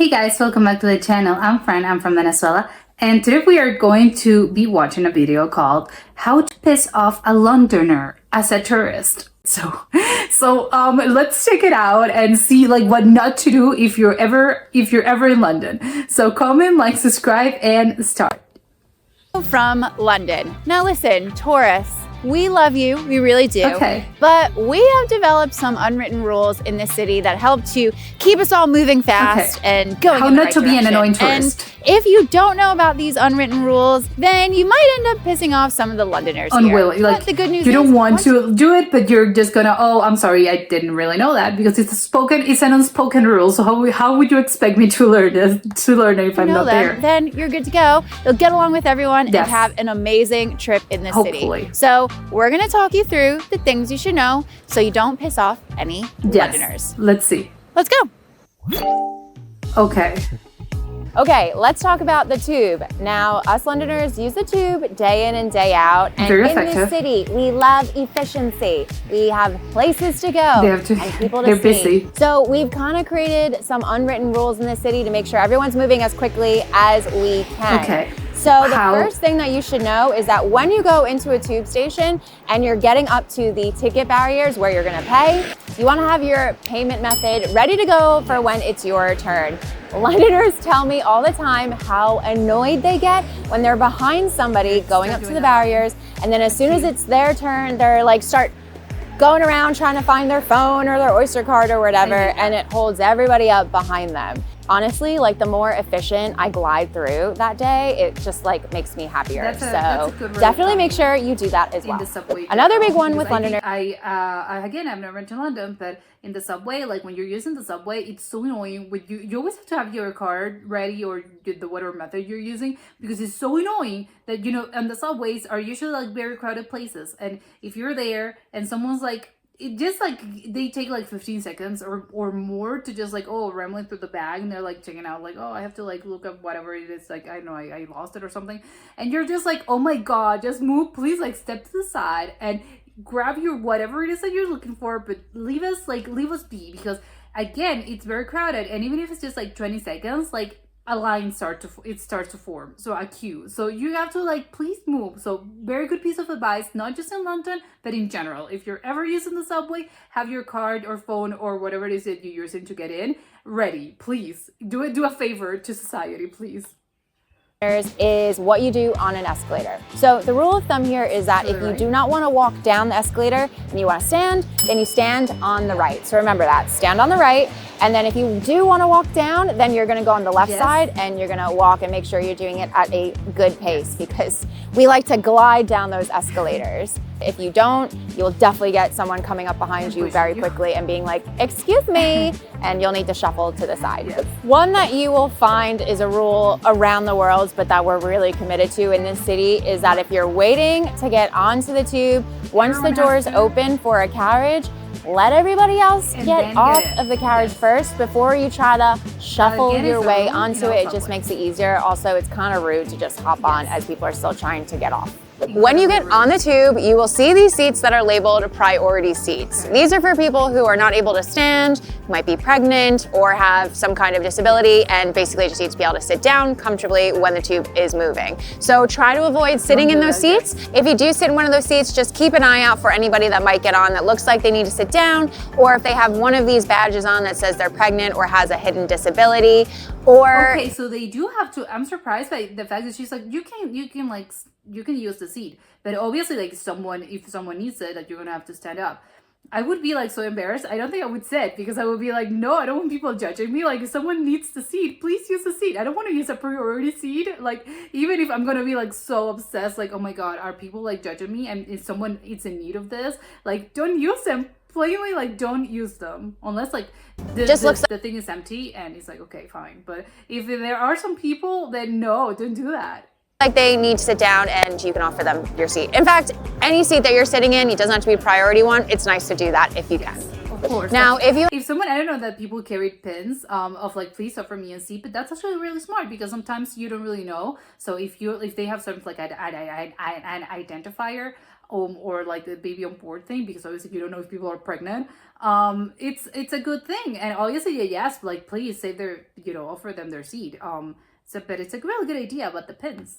Hey guys, welcome back to the channel. I'm Fran, I'm from Venezuela, and today we are going to be watching a video called How to Piss Off a Londoner as a Tourist. So let's check it out and see like what not to do if you're ever in London. So comment, like, subscribe, and start. From London. Now listen, tourists, we love you, we really do. Okay. But we have developed some unwritten rules in this city that help to keep us all moving fast and going How in the not right to be an direction. annoying tourist. And if you don't know about these unwritten rules, then you might end up pissing off some of the Londoners Unwilling. here. Like, but the good news you don't is, want to do it, but you're just gonna, oh, I'm sorry, I didn't really know that, because it's an unspoken rule. So how would you expect me to learn it if I'm not there? Then you're good to go. You'll get along with everyone and have an amazing trip in this Hopefully. city. So we're gonna talk you through the things you should know so you don't piss off any Londoners. Let's see. Let's go. Okay. Okay, let's talk about the tube. Now, us Londoners use the tube day in and day out. And Very in effective. this city, we love efficiency. We have places to go and people to they're see. busy. So we've kind of created some unwritten rules in the city to make sure everyone's moving as quickly as we can. Okay. So the first thing that you should know is that when you go into a tube station and you're getting up to the ticket barriers where you're gonna pay, you wanna have your payment method ready to go for when it's your turn. Londoners tell me all the time how annoyed they get when they're behind somebody going up to the barriers, and then as soon as it's their turn, they're like start going around trying to find their phone or their Oyster card or whatever, and it holds everybody up behind them. Honestly, like the more efficient I glide through that day, it just like makes me happier. That's a good rule definitely make sure you do that as well. In the subway. Another big one with Londoners. Again, I've never been to London, but in the subway, like when you're using the subway, it's so annoying. With you always have to have your card ready or the whatever method you're using, because it's so annoying that, and the subways are usually like very crowded places, and if you're there and someone's like, it just like they take like 15 seconds or more to just like, oh, rambling through the bag, and they're like checking out like, oh, I have to like look up whatever it is, like I don't know, I lost it or something, and you're just like, oh my god, just move, please, like step to the side and grab your whatever it is that you're looking for, but leave us be, because again, it's very crowded, and even if it's just like 20 seconds, like a line starts to form, so a queue, so you have to like, please move. So very good piece of advice, not just in London but in general. If you're ever using the subway, have your card or phone or whatever it is that you're using to get in ready. Please do a favor to society, please. Is what you do on an escalator. So the rule of thumb here is that if you do not want to walk down the escalator and you want to stand, then you stand on the right. So remember that, stand on the right. And then if you do want to walk down, then you're going to go on the left side and you're going to walk, and make sure you're doing it at a good pace, because we like to glide down those escalators. If you don't, you'll definitely get someone coming up behind you very quickly and being like, excuse me, and you'll need to shuffle to the side. One that you will find is a rule around the world, but that we're really committed to in this city, is that if you're waiting to get onto the tube, once the doors open for a carriage, let everybody else get off of the carriage first before you try to shuffle your way onto it. It just makes it easier. Also, it's kind of rude to just hop on as people are still trying to get off. When you get on the tube, you will see these seats that are labeled priority seats. These are for people who are not able to stand, who might be pregnant, or have some kind of disability, and basically just need to be able to sit down comfortably when the tube is moving. So try to avoid sitting in those seats. If you do sit in one of those seats, just keep an eye out for anybody that might get on that looks like they need to sit down, or if they have one of these badges on that says they're pregnant or has a hidden disability, or... Okay, so they do have to, I'm surprised by the fact that she's like, you can use the seat, but obviously like if someone needs it, that you're gonna have to stand up. I would be like so embarrassed. I don't think I would sit, because I would be like, no, I don't want people judging me. Like, if someone needs the seat, please use the seat. I don't want to use a priority seat. Like, even if I'm gonna be like so obsessed, like, oh my god, are people like judging me, and if someone is in need of this, like, don't use them. Plainly, like, don't use them unless like the thing is empty and it's like, okay, fine. But if there are some people, then no, don't do that. Like they need to sit down, and you can offer them your seat. In fact, any seat that you're sitting in, it doesn't have to be a priority one. It's nice to do that if you can. Of course. Now, if someone, I don't know that people carried pins of like, please offer me a seat, but that's actually really smart, because sometimes you don't really know. So if they have something like an identifier or like the baby on board thing, because obviously you don't know if people are pregnant. It's a good thing, and obviously yes, like please save their, offer them their seat. So but it's a really good idea about the pins.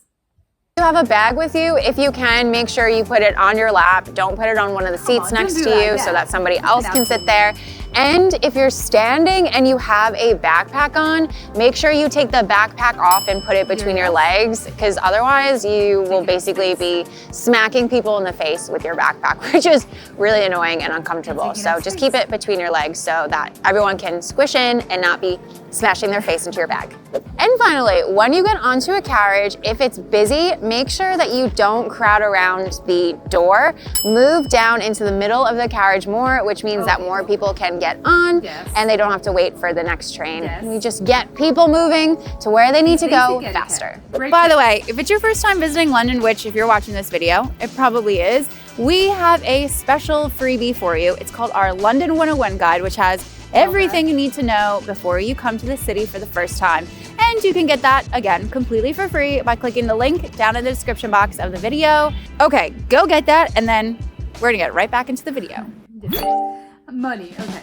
You have a bag with you, if you can, make sure you put it on your lap. Don't put it on one of the seats next to you so that somebody else can sit there. And if you're standing and you have a backpack on, make sure you take the backpack off and put it between your legs, because otherwise you will basically be smacking people in the face with your backpack, which is really annoying and uncomfortable. So just keep it between your legs so that everyone can squish in and not be smashing their face into your bag. And finally, when you get onto a carriage, if it's busy, make sure that you don't crowd around the door. Move down into the middle of the carriage more, which means that more people can get on and they don't have to wait for the next train. You just get people moving to where they need to go faster. By the way, if it's your first time visiting London, which if you're watching this video, it probably is, we have a special freebie for you. It's called our London 101 guide, which has everything you need to know before you come to the city for the first time. And you can get that, again, completely for free by clicking the link down in the description box of the video. Okay, go get that, and then we're gonna get right back into the video. Money, okay.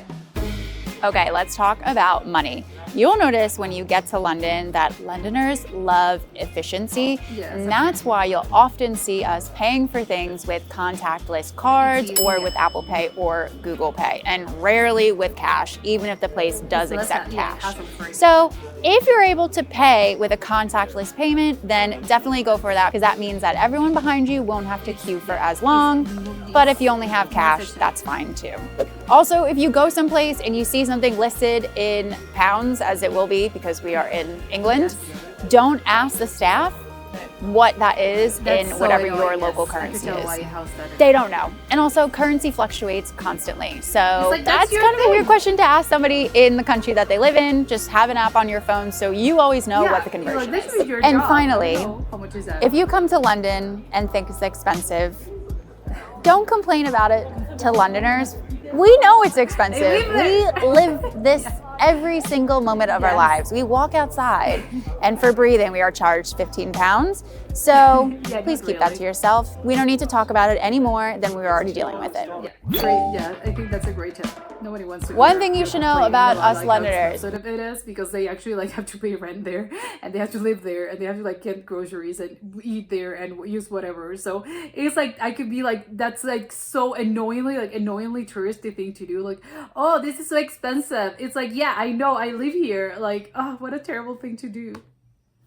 Okay, let's talk about money. You'll notice when you get to London that Londoners love efficiency, and that's why you'll often see us paying for things with contactless cards or with Apple Pay or Google Pay, and rarely with cash, even if the place does accept cash. So if you're able to pay with a contactless payment, then definitely go for that, because that means that everyone behind you won't have to queue for as long. But if you only have cash, that's fine too. Also, if you go someplace and you see something listed in pounds, as it will be because we are in England, don't ask the staff what that is in whatever your local currency is. They don't know. And also currency fluctuates constantly. So that's kind of a weird question to ask somebody in the country that they live in. Just have an app on your phone so you always know what the conversion is. And finally, if you come to London and think it's expensive, don't complain about it to Londoners. We know it's expensive. We live this every single moment of our lives. We walk outside, and for breathing, we are charged £15. So please keep that to yourself. We don't need to talk about it any more than we were already dealing with it. Yeah, I think that's a great tip. Nobody wants to. One thing you should know about us Londoners. It is because they actually have to pay rent there, and they have to live there, and they have to get groceries and eat there and use whatever. So it's I could be that's so annoyingly touristy thing to do. Oh, this is so expensive. It's yeah, I know, I live here. Oh, what a terrible thing to do.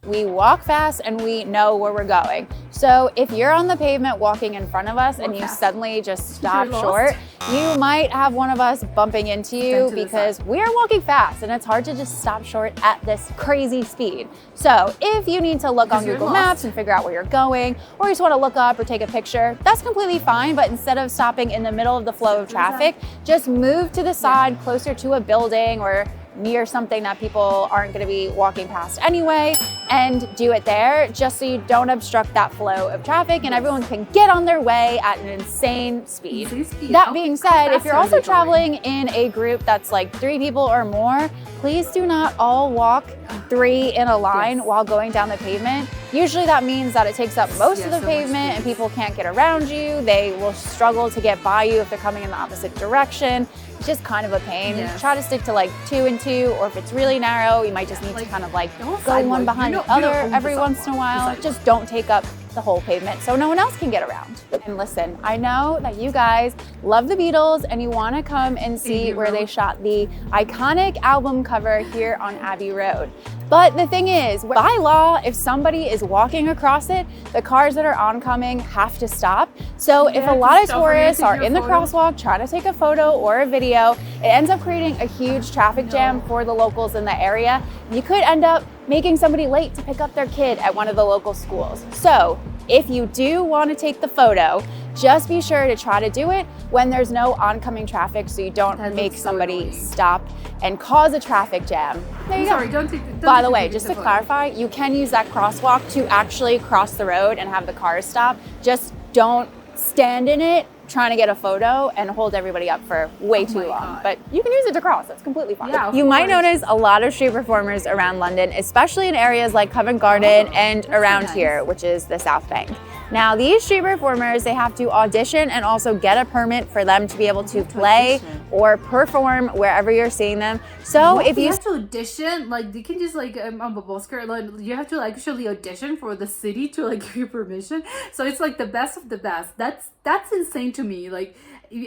We walk fast and we know where we're going. So if you're on the pavement walking in front of us and you suddenly just stop short, you might have one of us bumping into you because we are walking fast and it's hard to just stop short at this crazy speed. So if you need to look on Google Maps and figure out where you're going, or you just want to look up or take a picture, that's completely fine. But instead of stopping in the middle of the flow of traffic, just move to the side closer to a building or near something that people aren't going to be walking past anyway, and do it there just so you don't obstruct that flow of traffic and everyone can get on their way at an insane speed. That being said, if you're also traveling in a group that's 3 people or more, please do not all walk 3 in a line while going down the pavement. Usually that means that it takes up most of the pavement and people can't get around you. They will struggle to get by you if they're coming in the opposite direction. It's just kind of a pain. Try to stick to 2 and 2, or if it's really narrow, you might just need to kind of go one behind the other every once in a while. Just don't take up the whole pavement so no one else can get around. And listen, I know that you guys love the Beatles and you want to come and see where they shot the iconic album cover here on Abbey Road. But the thing is, by law, if somebody is walking across it, the cars that are oncoming have to stop. So if a lot of tourists are in the crosswalk trying to take a photo or a video, it ends up creating a huge traffic jam for the locals in the area. You could end up making somebody late to pick up their kid at one of the local schools. So if you do want to take the photo, just be sure to try to do it when there's no oncoming traffic so you don't make somebody stop and cause a traffic jam. There you go. By the way, just to clarify, you can use that crosswalk to actually cross the road and have the cars stop. Just don't stand in it trying to get a photo and hold everybody up for way too long. But you can use it to cross, that's completely fine. You might notice a lot of street performers around London, especially in areas like Covent Garden and around here, which is the South Bank. Now, these street performers, they have to audition and also get a permit for them to be able to play or perform wherever you're seeing them. So if you have to audition, like you can just like on a busker, like you have to like actually audition for the city to like give you permission. So it's like the best of the best. That's insane to me. Like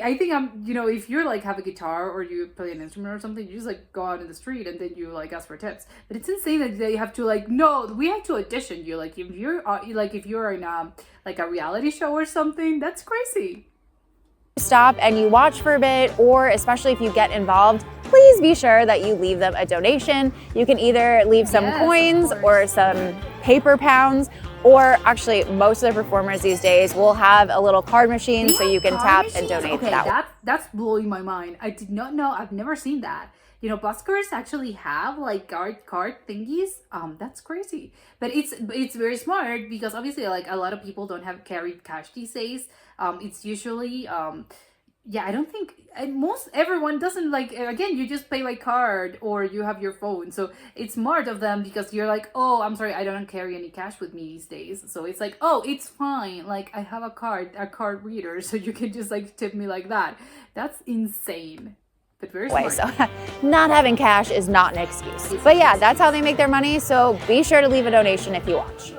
I think if you're like have a guitar or you play an instrument or something, you just like go out in the street and then you like ask for tips. But it's insane that they have to like, no, we have to audition you. Like if you're in like a reality show or something, that's crazy. Stop and you watch for a bit, or especially if you get involved, please be sure that you leave them a donation. You can either leave some coins or some paper pounds, or actually most of the performers these days will have a little card machine so you can tap and donate that way. That's blowing my mind. I did not know. I've never seen that. Buskers actually have like card thingies. That's crazy. But it's very smart because obviously like a lot of people don't have carried cash these days. It's usually I don't think everyone doesn't like, again, you just pay by card or you have your phone. So it's smart of them because you're like, oh, I'm sorry, I don't carry any cash with me these days. So it's like, oh, it's fine. Like I have a card reader, so you can just like tip me like that. That's insane. But very smart. So not having cash is not an excuse. But yeah, that's how they make their money. So be sure to leave a donation if you watch.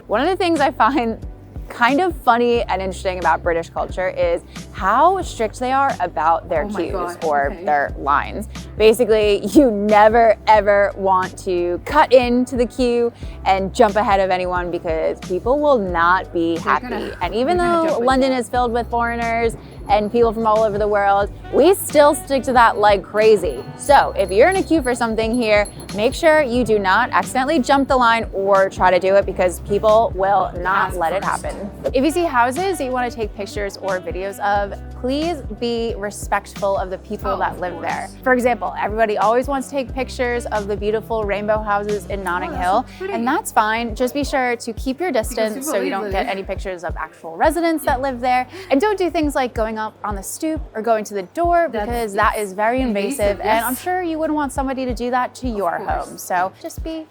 One of the things I find kind of funny and interesting about British culture is how strict they are about their cues or their lines. Basically, you never ever want to cut into the queue and jump ahead of anyone because people will not be happy. And even though London is filled with foreigners and people from all over the world, we still stick to that like crazy. So if you're in a queue for something here, make sure you do not accidentally jump the line or try to do it because people will not let it happen. If you see houses that you want to take pictures or videos of, please be respectful of the people that live there. For example, everybody always wants to take pictures of the beautiful rainbow houses in Notting Hill, and that's fine. Just be sure to keep your distance so you don't get any pictures of actual residents that live there. And don't do things like going up on the stoop or going to the door because that is very invasive, and I'm sure you wouldn't want somebody to do that to your home. So just be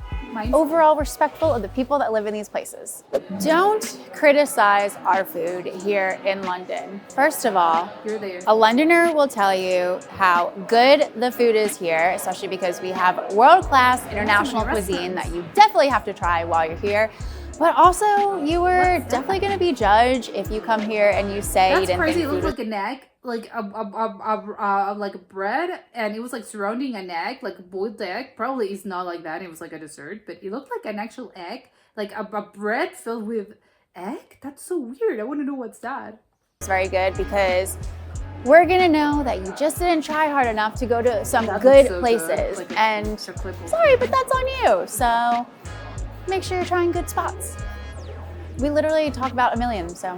overall respectful of the people that live in these places. Don't criticize our food here in London. First of all, a Londoner will tell you how good the food is here, especially because we have world-class international cuisine that you definitely have to try while you're here. But also, you were definitely going to be judged if you come here and you say you didn't think food was... It looked like an egg, like a bread, and it was like surrounding an egg, like a boiled egg. Probably it's not like that. It was like a dessert, but it looked like an actual egg, like a bread filled with egg. That's so weird. I want to know what's that. It's very good because we're gonna know that you just didn't try hard enough to go to some good places. Like and sorry, but that's on you. So make sure you're trying good spots. We literally talk about a million, so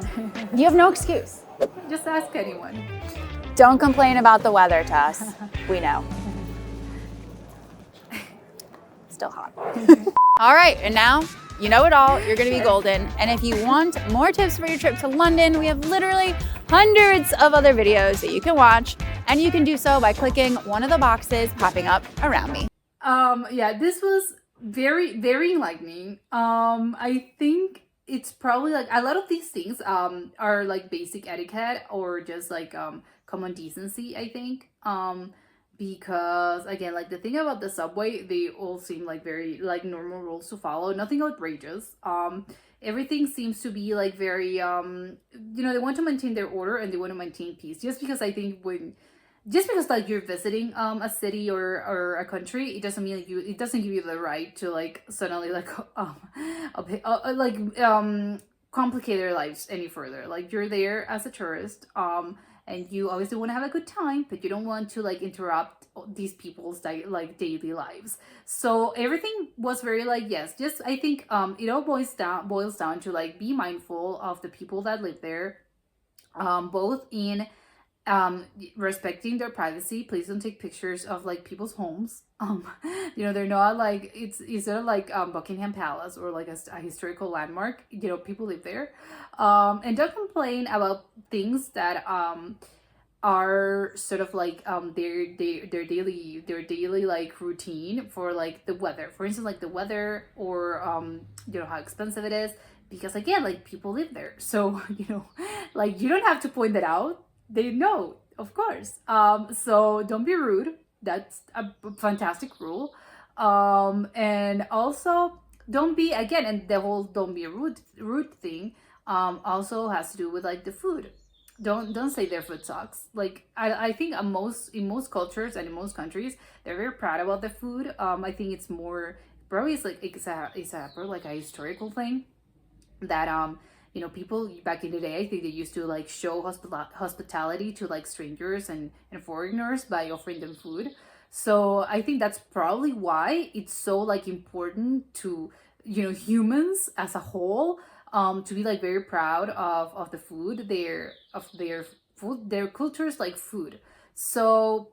you have no excuse. Just ask anyone. Don't complain about the weather to us. We know. Still hot. All right, and now you know it all. You're gonna be golden. And if you want more tips for your trip to London, we have literally hundreds of other videos that you can watch, and you can do so by clicking one of the boxes popping up around me. Yeah, this was very, very enlightening. I think it's probably like a lot of these things are like basic etiquette or just like common decency, I think. Because again, like the thing about the subway, they all seem like very like normal rules to follow, nothing outrageous. Everything seems to be like very they want to maintain their order and they want to maintain peace. Just because I think just because like you're visiting a city or a country, it doesn't mean it doesn't give you the right to like suddenly like complicate their lives any further. Like you're there as a tourist, and you obviously want to have a good time, but you don't want to like interrupt these people's like daily lives. So everything was very like, yes, just I think it all boils down to like be mindful of the people that live there, both in respecting their privacy. Please don't take pictures of like people's homes. They're not like it's not like Buckingham Palace or like a historical landmark. People live there. And don't complain about things that are sort of like their daily like routine for like the weather. For instance, like the weather or how expensive it is. because again, like people live there. So, like you don't have to point that out. They know, of course. So don't be rude. That's a fantastic rule. And also don't be, again, and the whole don't be rude thing also has to do with like the food. Don't say their food sucks. Like I think in most cultures and in most countries, they're very proud about the food. I think it's more, probably it's a probably like a historical thing that people back in the day, I think they used to like show hospitality to like strangers and foreigners by offering them food. So I think that's probably why it's so like important to humans as a whole, to be like very proud of the food, their food, their cultures, like food. So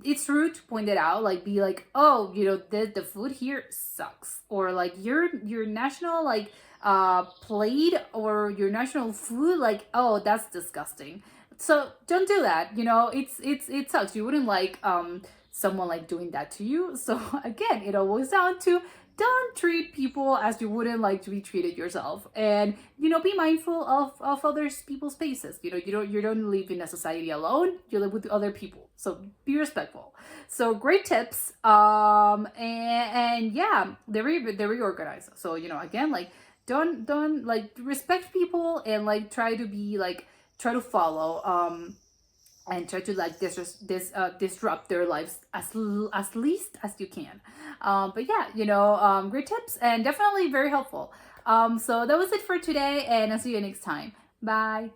it's rude to point it out, like be like, oh, the food here sucks, or like your national like plate or your national food, like, oh, that's disgusting. So don't do that. It sucks. You wouldn't like someone like doing that to you. So again, it all boils down to, don't treat people as you wouldn't like to be treated yourself, and be mindful of other people's spaces. You don't live in a society alone, you live with other people, so be respectful. So great tips. And yeah, they're very organized. So again, like don't like respect people, and like try to follow and try to like disrupt their lives as least as you can. But yeah, great tips and definitely very helpful. So that was it for today, and I'll see you next time. Bye.